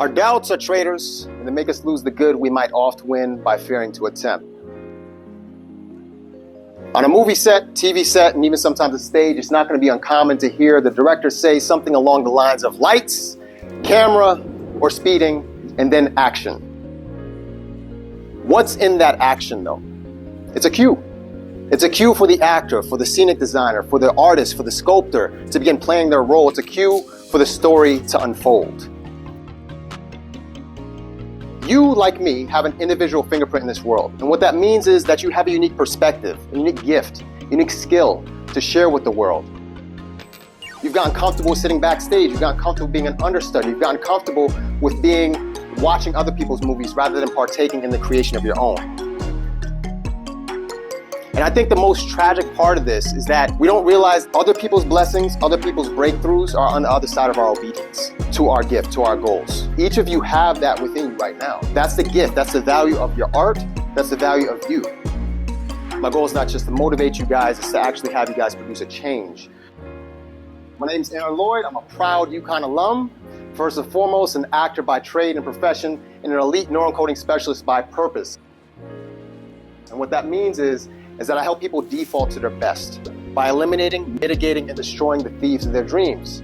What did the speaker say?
Our doubts are traitors, and they make us lose the good we might oft win by fearing to attempt. On a movie set, TV set, and even sometimes a stage, it's not going to be uncommon to hear the director say something along the lines of lights, camera, or speeding, and then action. What's in that action, though? It's a cue. It's a cue for the actor, for the scenic designer, for the artist, for the sculptor to begin playing their role. It's a cue for the story to unfold. You, like me, have an individual fingerprint in this world. And what that means is that you have a unique perspective, a unique gift, unique skill to share with the world. You've gotten comfortable sitting backstage. You've gotten comfortable being an understudy. You've gotten comfortable with watching other people's movies rather than partaking in the creation of your own. And I think the most tragic part of this is that we don't realize other people's blessings, other people's breakthroughs are on the other side of our obedience to our gift, to our goals. Each of you have that within you right now. That's the gift. That's the value of your art. That's the value of you. My goal is not just to motivate you guys, it's to actually have you guys produce a change. My name is Arron Lloyd. I'm a proud UConn alum. First and foremost, an actor by trade and profession, and an elite neurocoding specialist by purpose. And what that means is that I help people default to their best by eliminating, mitigating, and destroying the thieves of their dreams.